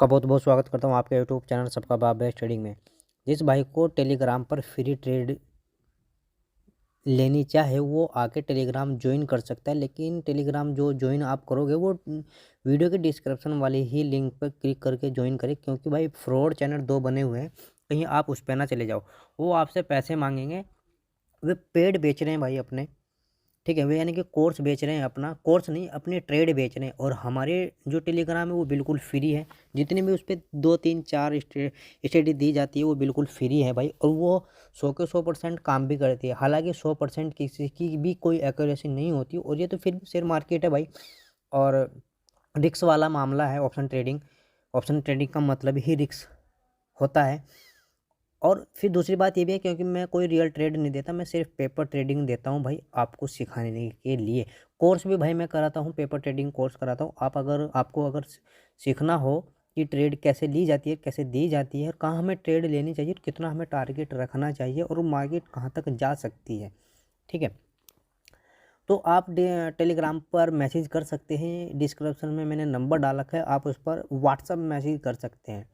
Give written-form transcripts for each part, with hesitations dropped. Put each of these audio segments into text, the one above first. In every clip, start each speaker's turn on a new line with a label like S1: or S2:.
S1: आपका बहुत बहुत स्वागत करता हूँ आपके यूट्यूब चैनल सबका बाप बेस्ट ट्रेडिंग में। जिस भाई को टेलीग्राम पर फ्री ट्रेड लेनी चाहे वो आके टेलीग्राम ज्वाइन कर सकता है, लेकिन टेलीग्राम जो ज्वाइन आप करोगे वो वीडियो के डिस्क्रिप्शन वाली ही लिंक पर क्लिक करके ज्वाइन करें, क्योंकि भाई फ्रॉड चैनल 2 बने हुए हैं, कहीं आप उस पर ना चले जाओ। वो आपसे पैसे मांगेंगे, वे पेड बेच रहे हैं भाई अपने, ठीक है। वे यानी कि कोर्स बेच रहे हैं, अपना कोर्स नहीं अपने ट्रेड बेच रहे हैं। और हमारे जो टेलीग्राम है वो बिल्कुल फ्री है, जितनी भी उस पर 2 3 4 स्टडी दी जाती है वो बिल्कुल फ्री है भाई। और वो 100% काम भी करती है, हालांकि 100% किसी की भी कोई एक्यूरेसी नहीं होती। और ये तो फिर भी शेयर मार्केट है भाई, और रिक्स वाला मामला है। ऑप्शन ट्रेडिंग का मतलब ही रिक्स होता है। और फिर दूसरी बात ये भी है, क्योंकि मैं कोई रियल ट्रेड नहीं देता, मैं सिर्फ पेपर ट्रेडिंग देता हूँ भाई आपको सिखाने के लिए। कोर्स भी भाई मैं कराता हूँ, पेपर ट्रेडिंग कोर्स कराता हूँ। आपको अगर सीखना हो कि ट्रेड कैसे ली जाती है, कैसे दी जाती है, कहाँ हमें ट्रेड लेनी चाहिए, कितना हमें टारगेट रखना चाहिए और वो मार्केट कहाँ तक जा सकती है, ठीक है। तो आप टेलीग्राम पर मैसेज कर सकते हैं, डिस्क्रिप्शन में मैंने नंबर डाल रखा है, आप उस पर व्हाट्सअप मैसेज कर सकते हैं,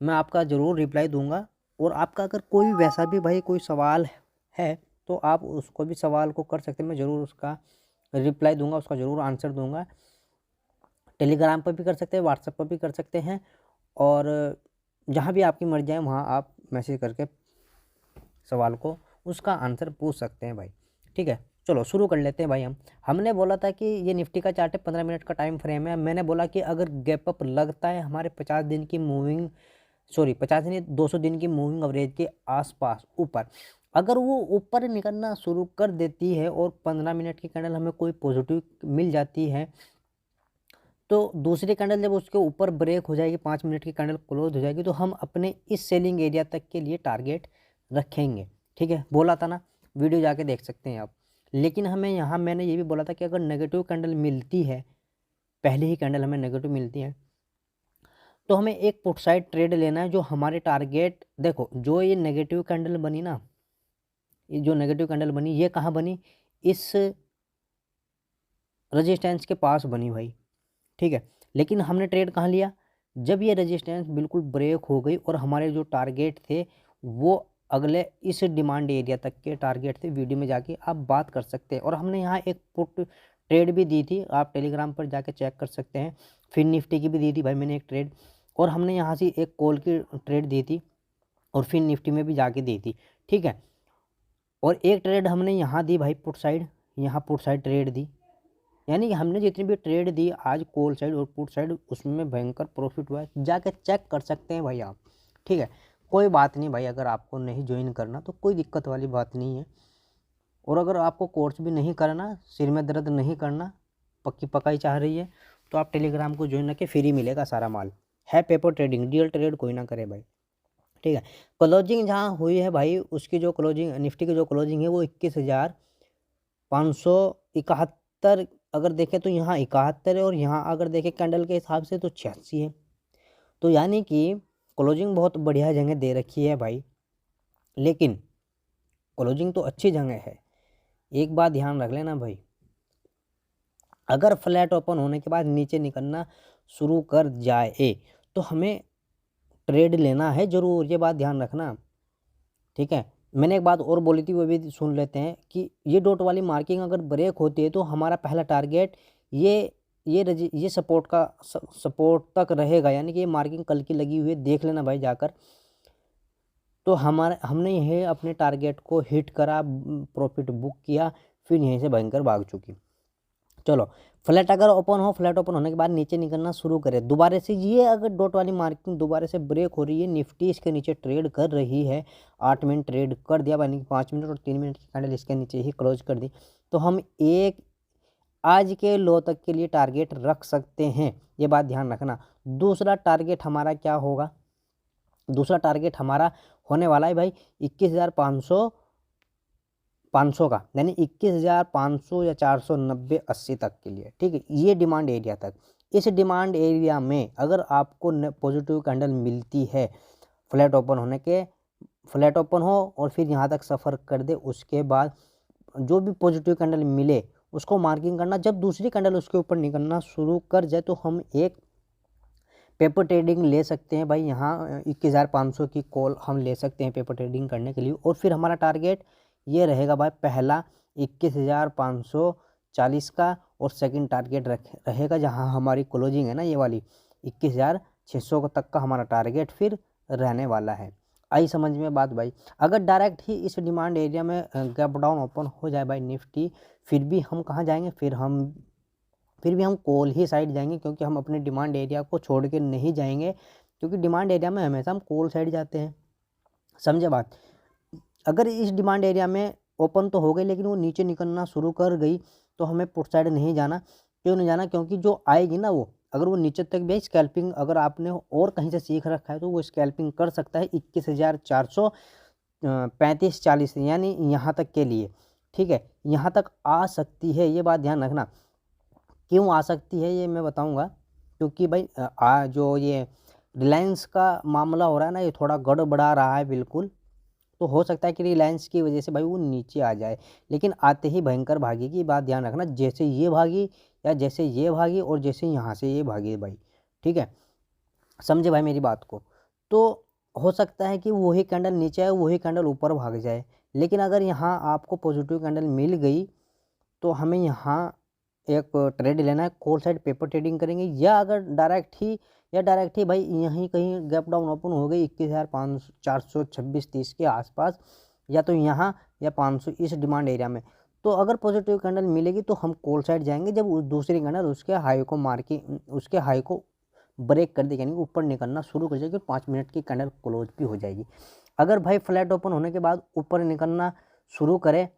S1: मैं आपका ज़रूर रिप्लाई दूंगा। और आपका अगर कोई वैसा भी भाई कोई सवाल है तो आप उसको भी सवाल को कर सकते हैं, मैं ज़रूर उसका रिप्लाई दूंगा, उसका ज़रूर आंसर दूंगा। टेलीग्राम पर भी कर सकते हैं, व्हाट्सएप पर भी कर सकते हैं, और जहाँ भी आपकी मर्जी है वहाँ आप मैसेज करके सवाल को उसका आंसर पूछ सकते हैं भाई, ठीक है। चलो शुरू कर लेते हैं भाई। हमने बोला था कि ये निफ्टी का चार्ट है, 15 मिनट का टाइम फ्रेम है। मैंने बोला कि अगर गैप अप लगता है हमारे 50 दिन की मूविंग 50 नहीं 200 दिन की मूविंग एवरेज के आसपास ऊपर, अगर वो ऊपर निकलना शुरू कर देती है और 15 मिनट की कैंडल हमें कोई पॉजिटिव मिल जाती है, तो दूसरी कैंडल जब उसके ऊपर ब्रेक हो जाएगी, 5 मिनट की कैंडल क्लोज हो जाएगी, तो हम अपने इस सेलिंग एरिया तक के लिए टारगेट रखेंगे, ठीक है। बोला था ना, वीडियो जाके देख सकते हैं आप। लेकिन हमें यहाँ मैंने ये भी बोला था कि अगर नेगेटिव कैंडल मिलती है, पहली ही कैंडल हमें नेगेटिव मिलती है, तो हमें एक पुट साइड ट्रेड लेना है। जो हमारे टारगेट, देखो जो ये नेगेटिव कैंडल बनी ना, ये जो नेगेटिव कैंडल बनी ये कहाँ बनी, इस रेजिस्टेंस के पास बनी भाई, ठीक है। लेकिन हमने ट्रेड कहाँ लिया, जब ये रेजिस्टेंस बिल्कुल ब्रेक हो गई और हमारे जो टारगेट थे वो अगले इस डिमांड एरिया तक के टारगेट थे। वीडियो में जाके आप बात कर सकते हैं। और हमने यहाँ एक पुट ट्रेड भी दी थी, आप टेलीग्राम पर जाके चेक कर सकते हैं। फिर निफ्टी की भी दी थी भाई मैंने एक ट्रेड, और हमने यहाँ से एक कॉल की ट्रेड दी थी, और फिर निफ्टी में भी जाके दी थी, ठीक है। और एक ट्रेड हमने यहाँ दी भाई पुट साइड, यहाँ पुट साइड ट्रेड दी। यानी कि हमने जितनी भी ट्रेड दी आज कॉल साइड और पुट साइड, उसमें भयंकर प्रॉफिट हुआ है, जाके चेक कर सकते हैं भाई आप, ठीक है। कोई बात नहीं भाई, अगर आपको नहीं ज्वाइन करना तो कोई दिक्कत वाली बात नहीं है। और अगर आपको कोर्स भी नहीं करना, सिर में दर्द नहीं करना, पक्की पकाई चाह रही है, तो आप टेलीग्राम को ज्वाइन करके फ्री मिलेगा सारा माल है। पेपर ट्रेडिंग, रियल ट्रेड कोई ना करे भाई, ठीक है। क्लोजिंग जहाँ हुई है भाई, उसकी जो क्लोजिंग निफ्टी की जो क्लोजिंग है वो 21,571 अगर देखें तो यहाँ 71 है, और यहाँ अगर देखें कैंडल के हिसाब से तो 86 है। तो यानी कि क्लोजिंग बहुत बढ़िया जगह दे रखी है भाई। लेकिन क्लोजिंग तो अच्छी जगह है, एक बात ध्यान रख लेना भाई, अगर फ्लैट ओपन होने के बाद नीचे निकलना शुरू कर जाए तो हमें ट्रेड लेना है ज़रूर, ये बात ध्यान रखना, ठीक है। मैंने एक बात और बोली थी, वो भी सुन लेते हैं कि ये डॉट वाली मार्किंग अगर ब्रेक होती है तो हमारा पहला टारगेट ये सपोर्ट तक रहेगा। यानी कि ये मार्किंग कल की लगी हुई है, देख लेना भाई जाकर। तो हमने यह अपने टारगेट को हिट करा, प्रॉफिट बुक किया, फिर यहीं से भयंकर भाग चुकी। चलो फ्लैट अगर ओपन हो, फ्लैट ओपन होने के बाद नीचे निकलना शुरू करे दोबारा से, ये अगर डॉट वाली मार्किंग दोबारा से ब्रेक हो रही है, निफ्टी इसके नीचे ट्रेड कर रही है, 8 मिनट ट्रेड कर दिया, यानी कि 5 मिनट और 3 मिनट की कैंडल इसके नीचे ही क्लोज कर दी, तो हम एक आज के लो तक के लिए टारगेट रख सकते हैं, ये बात ध्यान रखना। दूसरा टारगेट हमारा क्या होगा, दूसरा टारगेट हमारा होने वाला है भाई 21,500 का, यानी 21,500 या 490-80 तक के लिए, ठीक है। ये डिमांड एरिया तक, इस डिमांड एरिया में अगर आपको पॉजिटिव कैंडल मिलती है, फ्लैट ओपन हो और फिर यहाँ तक सफ़र कर दे, उसके बाद जो भी पॉजिटिव कैंडल मिले उसको मार्किंग करना। जब दूसरी कैंडल उसके ऊपर निकलना शुरू कर जाए तो हम एक पेपर ट्रेडिंग ले सकते हैं भाई। यहाँ 21,500 की कॉल हम ले सकते हैं पेपर ट्रेडिंग करने के लिए। और फिर हमारा टारगेट ये रहेगा भाई, पहला 21,540 का, और सेकंड टारगेट रहेगा जहाँ हमारी क्लोजिंग है ना, ये वाली 21,600 तक का हमारा टारगेट फिर रहने वाला है। आई समझ में बात भाई। अगर डायरेक्ट ही इस डिमांड एरिया में गैप डाउन ओपन हो जाए भाई निफ्टी, फिर भी हम कहाँ जाएंगे, फिर भी हम कॉल ही साइड जाएंगे, क्योंकि हम अपने डिमांड एरिया को छोड़ के नहीं जाएंगे, क्योंकि डिमांड एरिया में हमेशा हम कॉल साइड जाते हैं। समझे बात। अगर इस डिमांड एरिया में ओपन तो हो गई, लेकिन वो नीचे निकलना शुरू कर गई, तो हमें पुट साइड नहीं जाना। क्यों नहीं जाना, क्योंकि जो आएगी ना वो, अगर वो नीचे तक भी स्कैल्पिंग अगर आपने और कहीं से सीख रखा है तो वो स्कैल्पिंग कर सकता है 21,435-40, यानी यहाँ तक के लिए। ठीक है, यहाँ तक आ सकती है, ये बात ध्यान रखना। क्यों आ सकती है ये मैं बताऊंगा, क्योंकि भाई जो ये रिलायंस का मामला हो रहा है ना, ये थोड़ा गड़बड़ा रहा है बिल्कुल। तो हो सकता है कि रिलायंस की वजह से भाई वो नीचे आ जाए, लेकिन आते ही भयंकर भागेगी। बात ध्यान रखना, जैसे ये भागी या जैसे ये भागी और जैसे यहाँ से ये भागी भाई। ठीक है, समझे भाई मेरी बात को। तो हो सकता है कि वही कैंडल नीचे आए, वही कैंडल ऊपर भाग जाए, लेकिन अगर यहाँ आपको पॉजिटिव कैंडल मिल गई तो हमें यहाँ एक ट्रेड लेना है, कॉल साइड पेपर ट्रेडिंग करेंगे, या अगर डायरेक्ट ही भाई यहीं कहीं गैप डाउन ओपन हो गई 21,426-30 के आसपास, या तो यहाँ या 500 इस डिमांड एरिया में, तो अगर पॉजिटिव कैंडल मिलेगी तो हम कॉल साइड जाएंगे। जब दूसरी कैंडल उसके हाई को ब्रेक कर देगी, यानी ऊपर निकलना शुरू कर जाएगी, 5 मिनट की कैंडल क्लोज भी हो जाएगी। अगर भाई फ्लैट ओपन होने के बाद ऊपर निकलना शुरू करे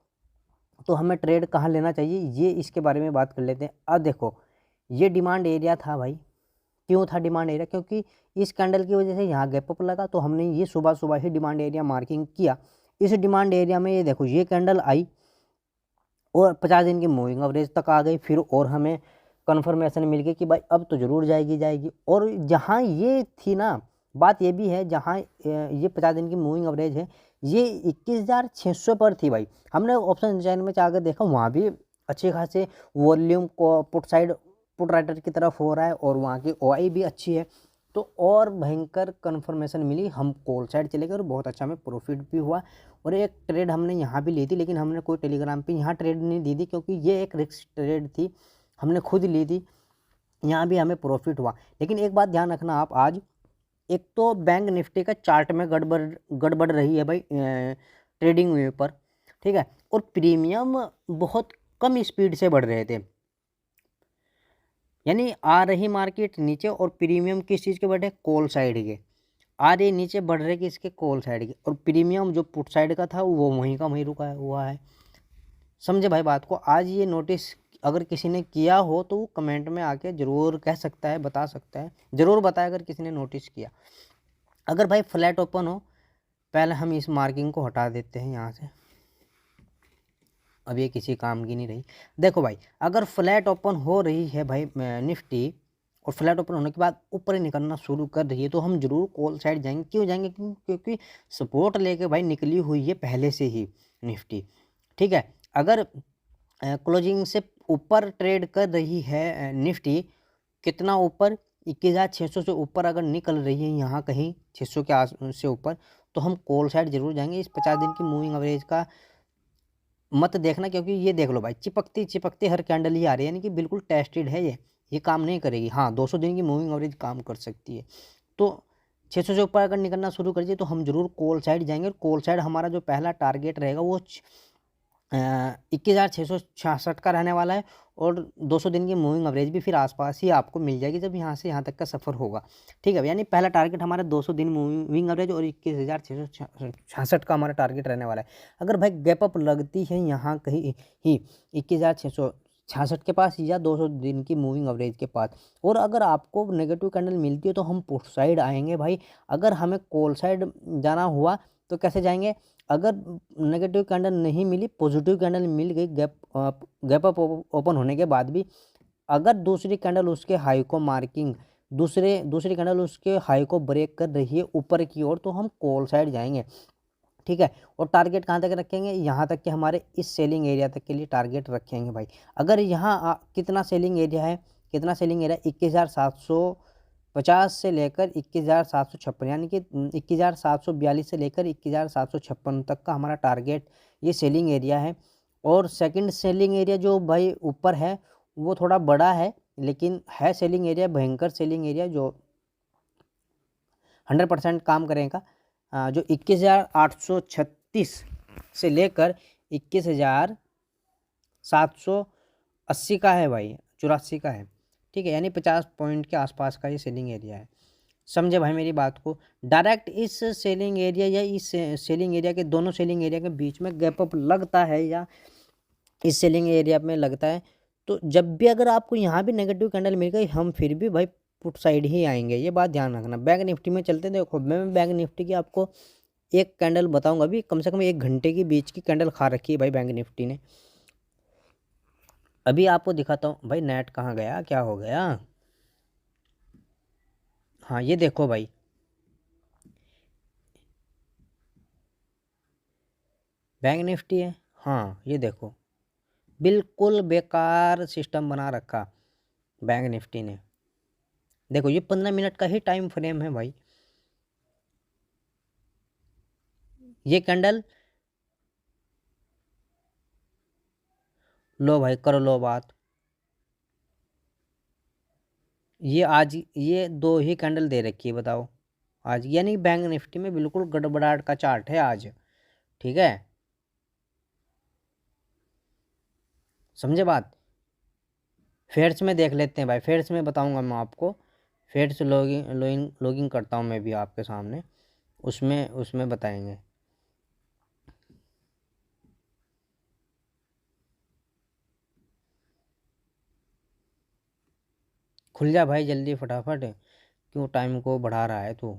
S1: तो हमें ट्रेड कहाँ लेना चाहिए, ये इसके बारे में बात कर लेते हैं। अब देखो, ये डिमांड एरिया था भाई। क्यों था डिमांड एरिया, क्योंकि इस कैंडल की वजह से यहाँ गैप अप लगा, तो हमने ये सुबह ही डिमांड एरिया मार्किंग किया। इस डिमांड एरिया में ये देखो, ये कैंडल आई और 50 दिन की मूविंग एवरेज तक आ गई, फिर और हमें कन्फर्मेशन मिल गई कि भाई अब तो ज़रूर जाएगी। और जहाँ ये थी ना, बात ये भी है, जहाँ ये 50 दिन की मूविंग एवरेज है, ये 21,600 पर थी भाई। हमने ऑप्शन चैन में जाकर देखा, वहाँ भी अच्छे खासे वॉल्यूम को पुट राइटर की तरफ हो रहा है, और वहाँ की ओआई भी अच्छी है। तो और भयंकर कन्फर्मेशन मिली, हम कॉल साइड चले गए और बहुत अच्छा हमें प्रॉफिट भी हुआ। और एक ट्रेड हमने यहाँ भी ली थी, लेकिन हमने कोई टेलीग्राम पे यहाँ ट्रेड नहीं दी थी, क्योंकि ये एक रिस्क ट्रेड थी, हमने खुद ली थी। यहाँ भी हमें प्रॉफिट हुआ। लेकिन एक बात ध्यान रखना आप, आज एक तो बैंक निफ्टी का चार्ट में गड़बड़ रही है भाई ट्रेडिंग वे पर। ठीक है, और प्रीमियम बहुत कम स्पीड से बढ़ रहे थे, यानी आ रही मार्केट नीचे और प्रीमियम किस चीज़ के बढ़े, कॉल साइड के आ रही नीचे, बढ़ रहे किसके, कॉल साइड के, और प्रीमियम जो पुट साइड का था वो वहीं का वहीं रुका हुआ है। समझे भाई बात को। आज ये नोटिस अगर किसी ने किया हो तो वो कमेंट में आके ज़रूर कह सकता है, बता सकता है, ज़रूर बताए अगर किसी ने नोटिस किया। अगर भाई फ्लैट ओपन हो, पहले हम इस मार्किंग को हटा देते हैं यहाँ से, अब ये किसी काम की नहीं रही। देखो भाई, अगर फ्लैट ओपन हो रही है भाई निफ्टी, और फ्लैट ओपन होने के बाद ऊपर ही निकलना शुरू कर रही है, तो हम जरूर कॉल साइड जाएंगे। क्यों जाएंगे, क्योंकि सपोर्ट लेके भाई निकली हुई है पहले से ही निफ्टी। ठीक है, अगर क्लोजिंग से ऊपर ट्रेड कर रही है निफ्टी, कितना ऊपर, 21,600 से ऊपर अगर निकल रही है यहाँ कहीं 600 के आस से ऊपर, तो हम कॉल साइड जरूर जाएंगे। इस 50 दिन की मूविंग एवरेज का मत देखना, क्योंकि ये देख लो भाई, चिपकती हर कैंडल ही आ रही है, यानी कि बिल्कुल टेस्टेड है ये काम नहीं करेगी। हाँ, 200 दिन की मूविंग एवरेज काम कर सकती है। तो 600 से ऊपर अगर निकलना शुरू कर दिए तो हम जरूर कॉल साइड जाएंगे। और कॉल साइड हमारा जो पहला टारगेट रहेगा वो 21,666 का रहने वाला है, और 200 दिन की मूविंग एवरेज भी फिर आसपास ही आपको मिल जाएगी जब यहाँ से यहाँ तक का सफ़र होगा। ठीक है, यानी पहला टारगेट हमारा 200 दिन मूविंग एवरेज और 21,666 का हमारा टारगेट रहने वाला है। अगर भाई गैप अप लगती है यहाँ कहीं ही 21,666 के पास या 200 दिन की मूविंग एवरेज के पास, और अगर आपको नेगेटिव कैंडल मिलती है तो हम पुट साइड आएंगे भाई। अगर हमें कॉल साइड जाना हुआ तो कैसे जाएंगे, अगर नेगेटिव कैंडल नहीं मिली, पॉजिटिव कैंडल मिल गई गैप अप ओपन होने के बाद भी, अगर दूसरी कैंडल उसके हाई को मार्किंग दूसरी कैंडल उसके हाई को ब्रेक कर रही है ऊपर की ओर, तो हम कॉल साइड जाएंगे। ठीक है, और टारगेट कहाँ तक रखेंगे, यहाँ तक कि हमारे इस सेलिंग एरिया तक के लिए टारगेट रखेंगे भाई। अगर यहाँ कितना सेलिंग एरिया है, 21,700 50 से लेकर 21,756, यानी कि 21,742 से लेकर 21,756 तक का हमारा टारगेट ये सेलिंग एरिया है। और सेकंड सेलिंग एरिया जो भाई ऊपर है वो थोड़ा बड़ा है, लेकिन है सेलिंग एरिया, भयंकर सेलिंग एरिया जो 100% काम करेगा। जो 21,836 से लेकर 21,780 का है भाई, 84 का है, ठीक है, यानी 50 पॉइंट के आसपास का ये सेलिंग एरिया है। समझे भाई मेरी बात को। डायरेक्ट इस सेलिंग एरिया या इस सेलिंग एरिया के, दोनों सेलिंग एरिया के बीच में गैप अप लगता है या इस सेलिंग एरिया में लगता है, तो जब भी अगर आपको यहाँ भी नेगेटिव कैंडल मिल गई, हम फिर भी भाई पुट साइड ही आएंगे, ये बात ध्यान रखना। बैंक निफ्टी में चलते देखो, मैं बैंक निफ्टी की आपको एक कैंडल बताऊंगा, अभी कम से कम 1 घंटे की बीच की कैंडल खा रखी है भाई बैंक निफ्टी ने। अभी आपको दिखाता हूँ भाई, नेट कहाँ गया, क्या हो गया। हाँ ये देखो भाई, बैंक निफ्टी है, हाँ ये देखो, बिल्कुल बेकार सिस्टम बना रखा बैंक निफ्टी ने। देखो ये 15 मिनट का ही टाइम फ्रेम है भाई, ये कैंडल लो भाई, कर लो बात। ये आज ये 2 ही कैंडल दे रखी है, बताओ आज, यानी बैंक निफ्टी में बिल्कुल गड़बड़ाहट का चार्ट है आज, ठीक है, समझे बात। फेयर्स में देख लेते हैं भाई, फेयर्स में बताऊंगा मैं आपको, फेयर्स लॉगिंग करता हूँ मैं भी आपके सामने, उसमें उसमें बताएंगे। खुल जा भाई जल्दी फटाफट, क्यों टाइम को बढ़ा रहा है तू।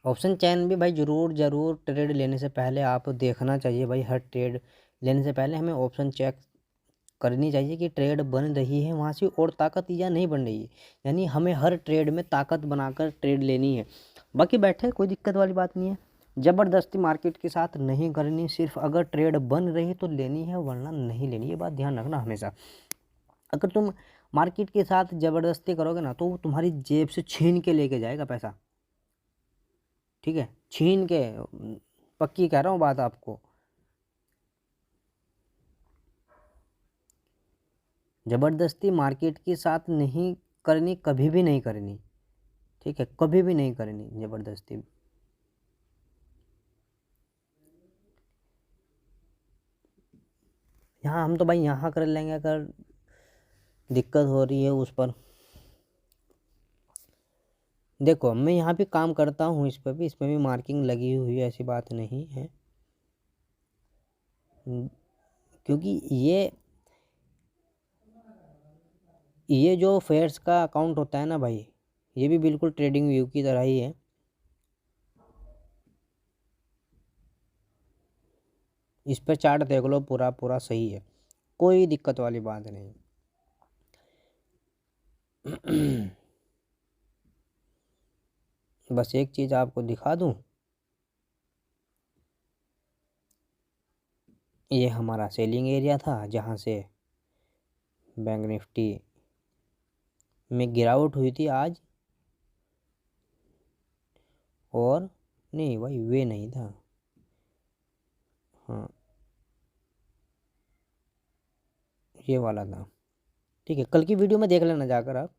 S1: ऑप्शन चैन भी भाई ज़रूर ट्रेड लेने से पहले आप देखना चाहिए भाई, हर ट्रेड लेने से पहले हमें ऑप्शन चेक करनी चाहिए कि ट्रेड बन रही है वहाँ से और ताकत या नहीं बन रही है, यानी हमें हर ट्रेड में ताकत बनाकर ट्रेड लेनी है। बाकी बैठे कोई दिक्कत वाली बात नहीं है, ज़बरदस्ती मार्केट के साथ नहीं करनी, सिर्फ अगर ट्रेड बन रही तो लेनी है वरना नहीं लेनी, ये बात ध्यान रखना हमेशा। अगर तुम मार्केट के साथ ज़बरदस्ती करोगे ना तो वो तुम्हारी जेब से छीन के लेके जाएगा पैसा, ठीक है, छीन के, पक्की कह रहा हूँ बात आपको। ज़बरदस्ती मार्केट के साथ नहीं करनी, कभी भी नहीं करनी, ठीक है, कभी भी नहीं करनी ज़बरदस्ती। यहाँ हम तो भाई यहाँ कर लेंगे, अगर दिक्कत हो रही है उस पर। देखो मैं यहाँ पे काम करता हूँ, इस पर भी मार्किंग लगी हुई है, ऐसी बात नहीं है, क्योंकि ये जो फेयर्स का अकाउंट होता है ना भाई, ये भी बिल्कुल ट्रेडिंग व्यू की तरह ही है। इस पर चार्ट देख लो, पूरा पूरा सही है, कोई दिक्कत वाली बात नहीं। बस एक चीज़ आपको दिखा दूं, ये हमारा सेलिंग एरिया था जहाँ से बैंक निफ्टी में गिरावट हुई थी आज, और नहीं भाई वे नहीं था, हाँ ये वाला था, ठीक है, कल की वीडियो में देख लेना जाकर आप,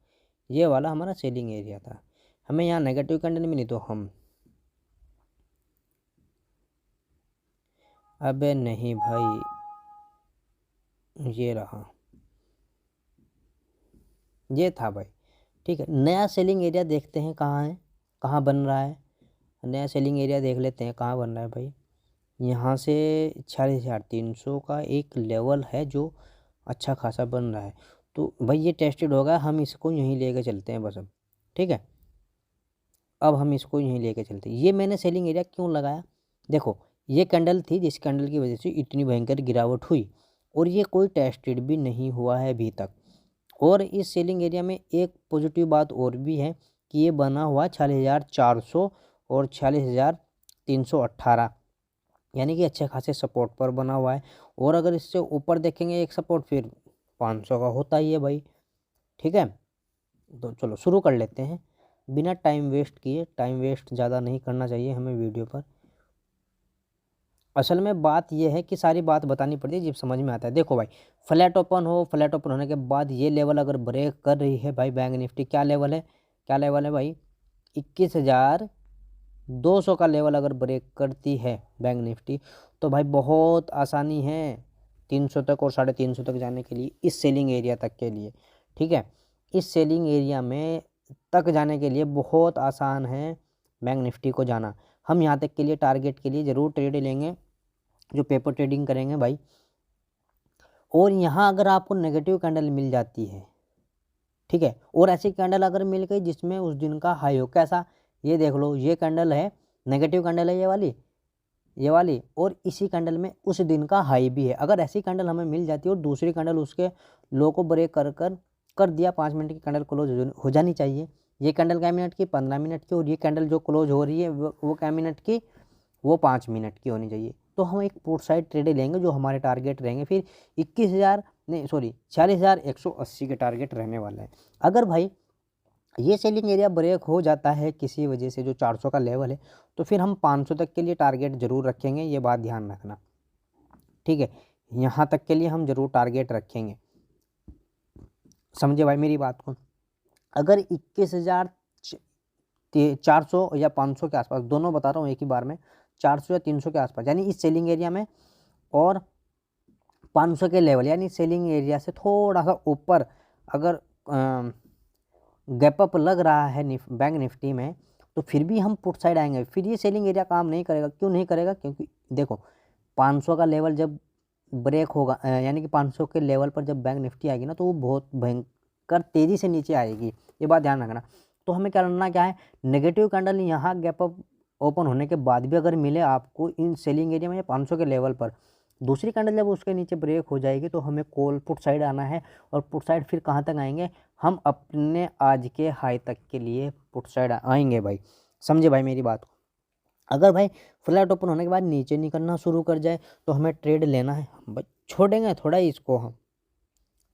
S1: ये वाला हमारा सेलिंग एरिया था। हमें यहाँ नेगेटिव कैंडल मिली तो हम, अबे नहीं भाई, ये रहा, ये था भाई, ठीक है। नया सेलिंग एरिया देखते हैं कहाँ है, कहाँ बन रहा है, नया सेलिंग एरिया देख लेते हैं कहाँ बन रहा है भाई। यहाँ से 46,300 का एक लेवल है जो अच्छा खासा बन रहा है, तो भाई ये टेस्टेड होगा, हम इसको यहीं लेके चलते हैं बस अब, ठीक है, अब हम इसको यहीं लेके चलते हैं। ये मैंने सेलिंग एरिया क्यों लगाया, देखो ये कैंडल थी जिस कैंडल की वजह से इतनी भयंकर गिरावट हुई, और ये कोई टेस्टेड भी नहीं हुआ है अभी तक। और इस सेलिंग एरिया में एक पॉजिटिव बात और भी है कि ये बना हुआ 46,400 और 46,318, यानी कि अच्छे खासे सपोर्ट पर बना हुआ है। और अगर इससे ऊपर देखेंगे एक सपोर्ट, फिर 500 का होता ही है भाई। ठीक है, तो चलो शुरू कर लेते हैं बिना टाइम वेस्ट किए। टाइम वेस्ट ज़्यादा नहीं करना चाहिए हमें वीडियो पर। असल में बात यह है कि सारी बात बतानी पड़ती है जब समझ में आता है। देखो भाई, फ्लैट ओपन हो, फ्लैट ओपन होने के बाद ये लेवल अगर ब्रेक कर रही है भाई बैंक निफ्टी, क्या लेवल है, क्या लेवल है भाई, 21,200 का लेवल अगर ब्रेक करती है बैंक निफ्टी, तो भाई बहुत आसानी है 300 तक और 350 तक जाने के लिए, इस सेलिंग एरिया तक के लिए। ठीक है, इस सेलिंग एरिया में तक जाने के लिए बहुत आसान है बैंक निफ्टी को जाना। हम यहाँ तक के लिए टारगेट के लिए ज़रूर ट्रेड लेंगे जो पेपर ट्रेडिंग करेंगे भाई। और यहाँ अगर आपको नेगेटिव कैंडल मिल जाती है, ठीक है, और ऐसी कैंडल अगर मिल गई जिसमें उस दिन का हाई हो, कैसा, ये देख लो, ये कैंडल है, नेगेटिव कैंडल है ये वाली, और इसी कैंडल में उस दिन का हाई भी है। अगर ऐसी कैंडल हमें मिल जाती है और दूसरी कैंडल उसके लो को ब्रेक कर दिया, 5 मिनट की कैंडल क्लोज हो जानी चाहिए। ये कैंडल क्या मिनट की, 15 मिनट की, और ये कैंडल जो क्लोज हो रही है वो क्या मिनट की, वो 5 मिनट की होनी चाहिए। तो हम एक पुट साइड ट्रेड लेंगे जो हमारे टारगेट रहेंगे, फिर 46,180 के टारगेट रहने वाला है। अगर भाई ये सेलिंग एरिया ब्रेक हो जाता है किसी वजह से, जो 400 का लेवल है, तो फिर हम 500 तक के लिए टारगेट जरूर रखेंगे, ये बात ध्यान रखना। ठीक है, यहाँ तक के लिए हम जरूर टारगेट रखेंगे, समझे भाई मेरी बात को। अगर 21,400 या 500 के आसपास, दोनों बता रहा हूँ एक ही बार में, 400 या 300 के आसपास, यानी इस सेलिंग एरिया में, और 500 के लेवल यानी सेलिंग एरिया से थोड़ा सा ऊपर अगर गैप अप लग रहा है बैंक निफ्टी में, तो फिर भी हम पुट साइड आएंगे। फिर ये सेलिंग एरिया काम नहीं करेगा। क्यों नहीं करेगा, क्योंकि देखो 500 का लेवल जब ब्रेक होगा, यानी कि 500 के लेवल पर जब बैंक निफ्टी आएगी ना, तो वो बहुत भयंकर तेज़ी से नीचे आएगी, ये बात ध्यान रखना। तो हमें करना क्या है, नेगेटिव कैंडल यहाँ गैप अप ओपन होने के बाद भी अगर मिले आपको इन सेलिंग एरिया में या 500 के लेवल पर, दूसरी कैंडल जब उसके नीचे ब्रेक हो जाएगी, तो हमें कॉल पुट साइड आना है। और पुट साइड फिर कहाँ तक आएंगे, हम अपने आज के हाई तक के लिए पुट साइड आएंगे भाई, समझे भाई मेरी बात को। अगर भाई फ्लैट ओपन होने के बाद नीचे निकलना शुरू कर जाए, तो हमें ट्रेड लेना है भाई, छोड़ेंगे थोड़ा ही इसको, हम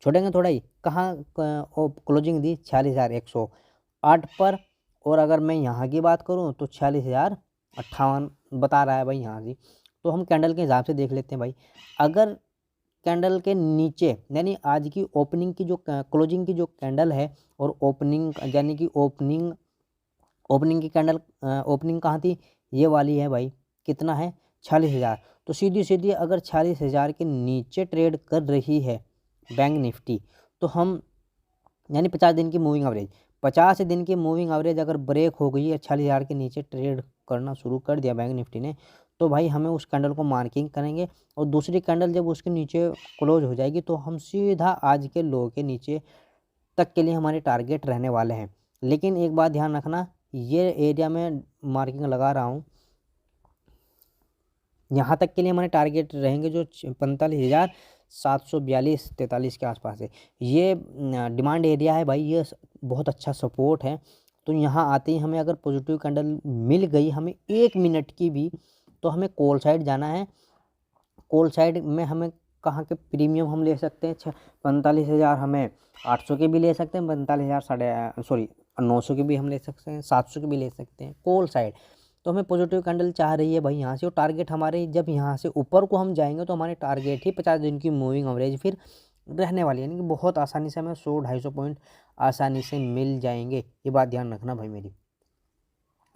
S1: छोड़ेंगे थोड़ा ही। कहाँ क्लोजिंग दी 46,108 पर, और अगर मैं यहाँ की बात करूँ तो 46,058 बता रहा है भाई यहाँ की। तो हम कैंडल के हिसाब से देख लेते हैं भाई। अगर कैंडल के नीचे, यानी आज की ओपनिंग की जो क्लोजिंग की जो कैंडल है, और ओपनिंग यानी कि ओपनिंग की कैंडल, ओपनिंग कहाँ थी, ये वाली है भाई, कितना है 46,000। तो सीधी सीधी अगर 46,000 के नीचे ट्रेड कर रही है बैंक निफ्टी, तो हम, यानी 50 दिन की मूविंग एवरेज, 50 दिन की मूविंग एवरेज अगर ब्रेक हो गई है, 46,000 के नीचे ट्रेड करना शुरू कर दिया बैंक निफ्टी ने, तो भाई हमें उस कैंडल को मार्किंग करेंगे। और दूसरी कैंडल जब उसके नीचे क्लोज हो जाएगी, तो हम सीधा आज के लो के नीचे तक के लिए हमारे टारगेट रहने वाले हैं। लेकिन एक बात ध्यान रखना, ये एरिया में मार्किंग लगा रहा हूँ, यहाँ तक के लिए हमारे टारगेट रहेंगे जो 45,742-43 के आसपास है। ये डिमांड एरिया है भाई, ये बहुत अच्छा सपोर्ट है। तो यहाँ आते ही हमें अगर पॉजिटिव कैंडल मिल गई हमें 1 मिनट की भी, तो हमें कॉल साइड जाना है। कॉल साइड में हमें कहाँ के प्रीमियम हम ले सकते हैं, 45,000 हमें 800 के भी ले सकते हैं, 45,000 900 के भी हम ले सकते हैं, 700 के भी ले सकते हैं कॉल साइड। तो हमें पॉजिटिव कैंडल चाह रही है भाई यहाँ से, और टारगेट हमारे जब यहाँ से ऊपर को हम जाएंगे, तो हमारे टारगेट ही 50 दिन की मूविंग एवरेज फिर रहने वाली है, यानी कि बहुत आसानी से हमें 100-250 पॉइंट आसानी से मिल जाएंगे, ये बात ध्यान रखना भाई मेरी।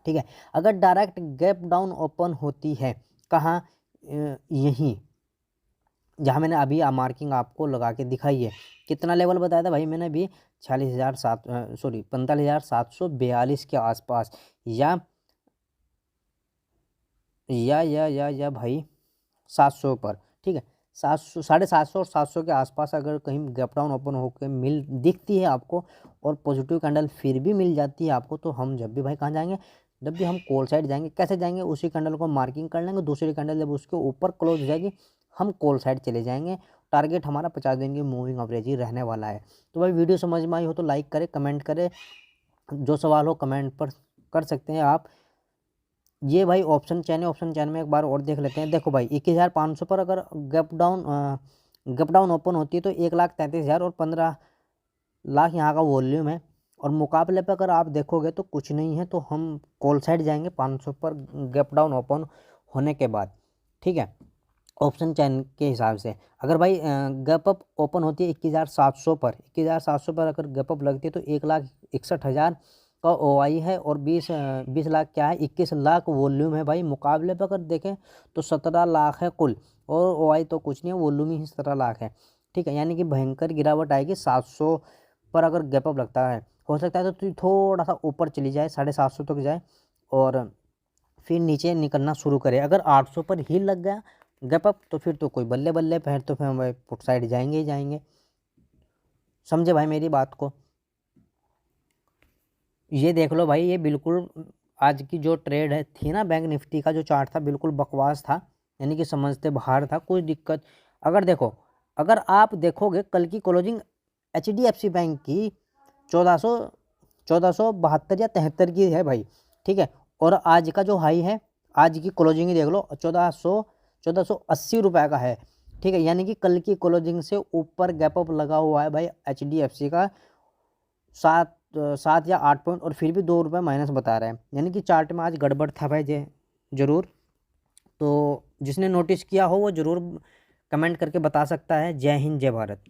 S1: ठीक है, अगर डायरेक्ट गैप डाउन ओपन होती है, कहाँ, यहीं जहाँ मैंने अभी मार्किंग आपको लगा के दिखाई है, कितना लेवल बताया था भाई मैंने अभी, 45,742 के आसपास, या भाई 700 पर। ठीक है, 700, 750 और 700 के आसपास अगर कहीं गैप डाउन ओपन होकर दिखती है आपको, और पॉजिटिव कैंडल फिर भी मिल जाती है आपको, तो हम जब भी भाई कहाँ जाएंगे, जब भी हम कॉल साइड जाएंगे, कैसे जाएंगे, उसी कैंडल को मार्किंग कर लेंगे, दूसरी कैंडल जब उसके ऊपर क्लोज हो जाएगी, हम कॉल साइड चले जाएंगे। टारगेट हमारा 50 दिन की मूविंग एवरेज ही रहने वाला है। तो भाई वीडियो समझ में आई हो तो लाइक करें, कमेंट करें, जो सवाल हो कमेंट पर कर सकते हैं आप। ये भाई ऑप्शन चैन है, ऑप्शन चैन में एक बार और देख लेते हैं। देखो भाई 21,500 पर अगर गैप डाउन ओपन होती है तो 1,33,000 और 15 लाख यहाँ का वॉल्यूम है। और मुकाबले पर अगर आप देखोगे तो कुछ नहीं है, तो हम कॉल साइड जाएंगे 500 पर गैप डाउन ओपन होने के बाद, ठीक है, ऑप्शन चैन के हिसाब से। अगर भाई गैप अप ओपन होती है 21,700 पर, 21,700 पर अगर गैप अप लगती है तो 1,61,000 का OI है और 20 लाख क्या है, 21 लाख वॉल्यूम है भाई। मुकाबले पर अगर देखें तो 17 लाख है कुल, और OI तो कुछ नहीं है, वॉल्यूम ही 17 लाख है, ठीक है। यानी कि भयंकर गिरावट आएगी 700 पर अगर गैप अप लगता है। हो सकता है तो थोड़ा सा ऊपर चली जाए, 750 तक जाए और फिर नीचे निकलना शुरू करे। अगर 800 पर ही लग गया गैप अप तो फिर तो कोई बल्ले बल्ले, फिर तो फिर हम भाई पुट साइड जाएंगे ही जाएंगे। समझे भाई मेरी बात को। ये देख लो भाई, ये बिल्कुल आज की जो ट्रेड है थी ना, बैंक निफ्टी का जो चार्ट था बिल्कुल बकवास था, यानी कि समझते बाहर था, कोई दिक्कत। अगर देखो, अगर आप देखोगे कल की क्लोजिंग HDFC बैंक की 1472 या 73 की है भाई, ठीक है। और आज का जो हाई है, आज की क्लोजिंग ही देख लो 1480 रुपये का है, ठीक है। यानी कि कल की क्लोजिंग से ऊपर गैप अप लगा हुआ है भाई HDFC का 7 या 8 पॉइंट, और फिर भी 2 रुपये माइनस बता रहा है। यानी कि चार्ट में आज गड़बड़ था भाई जरूर। तो जिसने नोटिस किया हो वो ज़रूर कमेंट करके बता सकता है। जय हिंद, जय भारत।